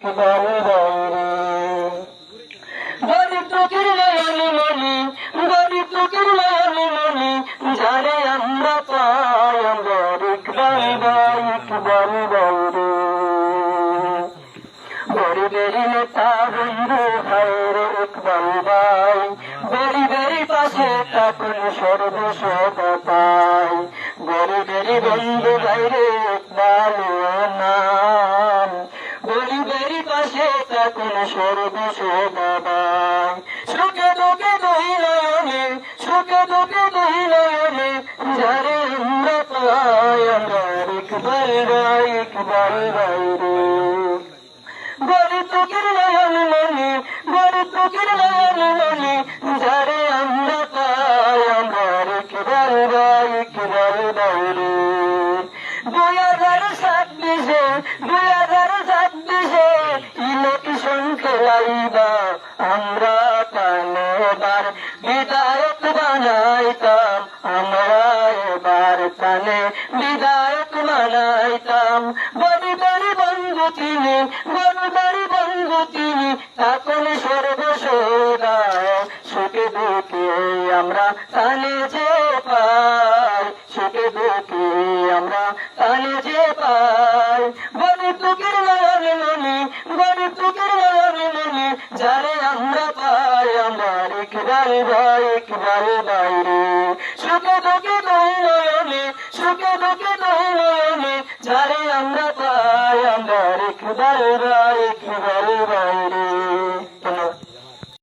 ইকবাল বাইরে। গরিব দুঃখীর নয়নে মনি, গরিব দুঃখীর নয়নে মনি, যারে আমরা পাই আমরা ইকবাল ভাই, ইকবাল বাইরে। গরিবের নেতা বন্ধু হায়রে ইকবাল ভাই, গরিবের পাশে থাকুন সর্বসদাই। গরিবের বন্ধু ভাইরে ইকবাল নাম, গরিবের পাশে থাকুন সর্বসদাই। সুখে দুঃখে দুই নয়নে, সুখে দুঃখে দুই নয়নে, যারে আমরা পাই আমরা ইকবাল ভাই, ইকবাল বাইরে। গরিব দুঃখীর নয়ন মনি, গরিব দুঃখীর নয়ন মনি, যারে আমরা পাই আমরা ইকবাল ভাই, ইকবাল বাইরে। 2026-এ 2026-এ ইলেকশন খেলাইবা আমরা কানে এবার বিধায়ক বানাইতাম, আমরা এবার কানে বিধায়ক বানাইতাম। গরিবের বন্ধু তিনি, গরিবের বন্ধু তিনি, তখন সর্বসদায়। সুখে দুঃখে আমরা কানে যে পাই, সুখে দুঃখে আমরা কানে যে পাই। গরিব দুঃখের নয়ন মনি, গরিব দুঃখের নয়ন মনি, যারে আমরা পাই আমরা ইকবাল ভাই, ইকবাল বাইরে। সুখে দুঃখে দুই নয়নে, সুখে দুঃখে দুই নয়নে, যারে আমরা পাই আমরা ইকবাল ভাই, ইকবাল বাইরে।